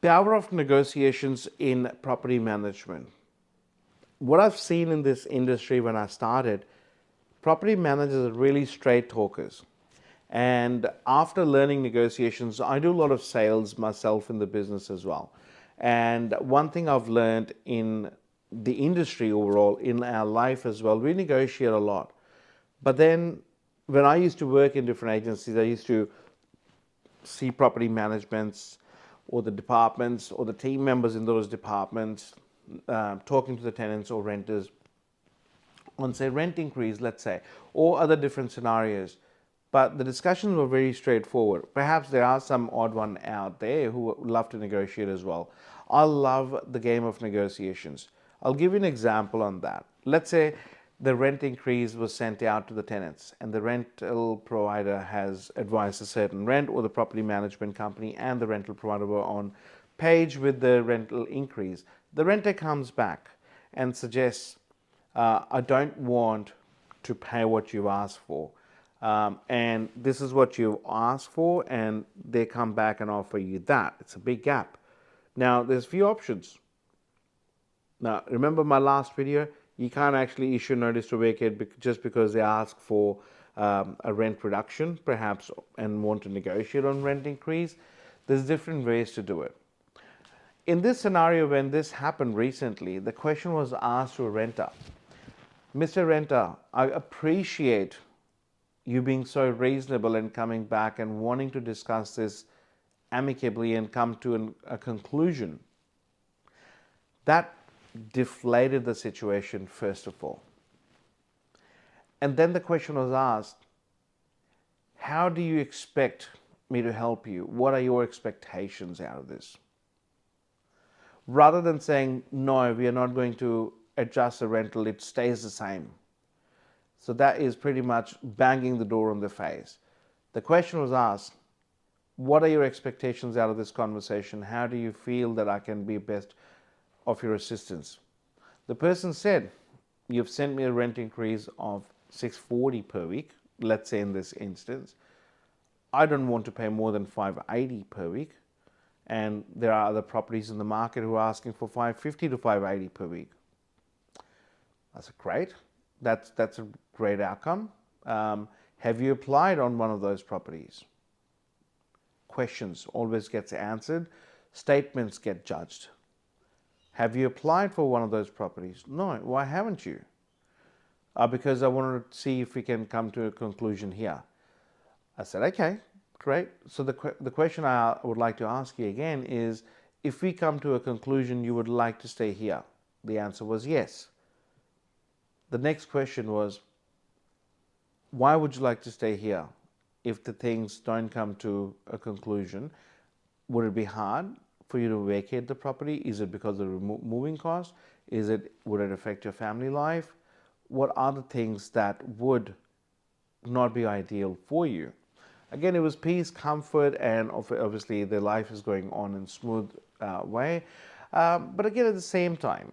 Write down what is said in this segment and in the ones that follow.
Power of negotiations in property management. What I've seen in this industry when I started, property managers are really straight talkers. And after learning negotiations, I do a lot of sales myself in the business as well. And one thing I've learned in the industry overall, in our life as well, we negotiate a lot. But then when I used to work in different agencies, I used to see property managements or the departments or the team members in those departments talking to the tenants or renters on, say, rent increase, let's say, or other different scenarios. But the discussions were very straightforward. Perhaps there are some odd one out there who would love to negotiate as well. I love the game of negotiations. I'll give you an example on that. Let's say the rent increase was sent out to the tenants and the rental provider has advised a certain rent, or the property management company and the rental provider were on page with the rental increase. The renter comes back and suggests, I don't want to pay what you've asked for. And this is what you've asked for, and they come back and offer you that. It's a big gap. Now, there's few options. Now, remember my last video? You can't actually issue notice to vacate just because they ask for a rent reduction, perhaps, and want to negotiate on rent increase. There's different ways to do it. In this scenario, when this happened recently, the question was asked to a renter. Mr. Renter, I appreciate you being so reasonable and coming back and wanting to discuss this amicably and come to a conclusion. That deflated the situation, first of all. And then the question was asked, how do you expect me to help you? What are your expectations out of this? Rather than saying, no, we are not going to adjust the rental, it stays the same. So that is pretty much banging the door on the face. The question was asked, what are your expectations out of this conversation? How do you feel that I can be best of your assistance? The person said, you've sent me a rent increase of $640 per week, let's say in this instance. I don't want to pay more than $580 per week. And there are other properties in the market who are asking for $550 to $580 per week. That's great. That's a great outcome. Have you applied on one of those properties? Questions always gets answered. Statements get judged. Have you applied for one of those properties? No. Why haven't you? Because I wanted to see if we can come to a conclusion here. I said, okay, great. So the question I would like to ask you again is, if we come to a conclusion, you would like to stay here? The answer was yes. The next question was, why would you like to stay here? If the things don't come to a conclusion, would it be hard for you to vacate the property? Is it because of the moving cost? Would it affect your family life? What are the things that would not be ideal for you? Again, it was peace, comfort, and obviously the life is going on in a smooth way. But again, at the same time,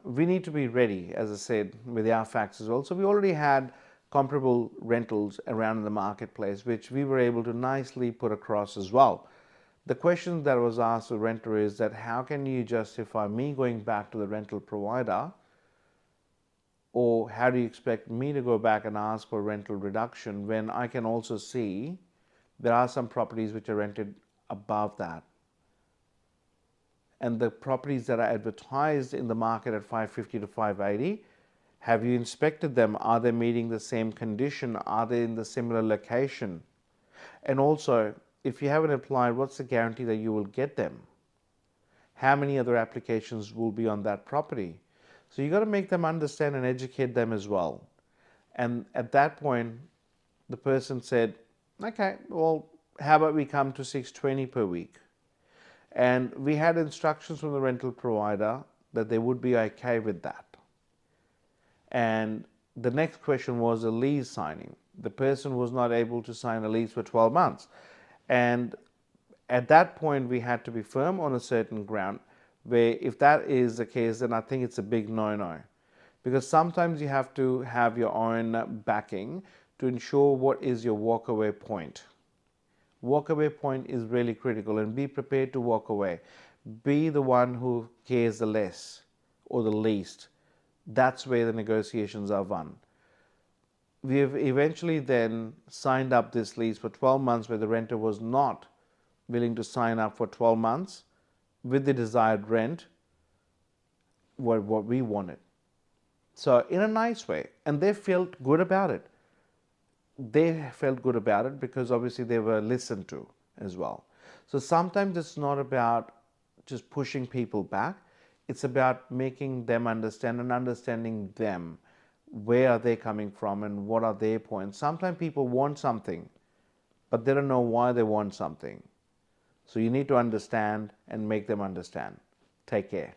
we need to be ready, as I said, with our facts as well. So we already had comparable rentals around in the marketplace, which we were able to nicely put across as well. The question that was asked the renter is that, how can you justify me going back to the rental provider, or how do you expect me to go back and ask for rental reduction when I can also see there are some properties which are rented above that? And the properties that are advertised in the market at $550 to $580, have you inspected them? Are they meeting the same condition? Are they in the similar location? And also, if you haven't applied, what's the guarantee that you will get them? How many other applications will be on that property? So you got to make them understand and educate them as well. And at that point, the person said, okay, well, how about we come to $620 per week? And we had instructions from the rental provider that they would be okay with that. And the next question was a lease signing. The person was not able to sign a lease for 12 months. And at that point, we had to be firm on a certain ground, where if that is the case, then I think it's a big no-no. Because sometimes you have to have your own backing to ensure what is your walkaway point. Walkaway point is really critical, and be prepared to walk away. be the one who cares the less or the least. That's where the negotiations are won. We have eventually then signed up this lease for 12 months where the renter was not willing to sign up for 12 months with the desired rent, what we wanted. So, in a nice way. And they felt good about it. They felt good about it because obviously they were listened to as well. So, sometimes it's not about just pushing people back, it's about making them understand and understanding them. Where are they coming from and what are their points? Sometimes people want something, but they don't know why they want something. So, you need to understand and make them understand. Take care.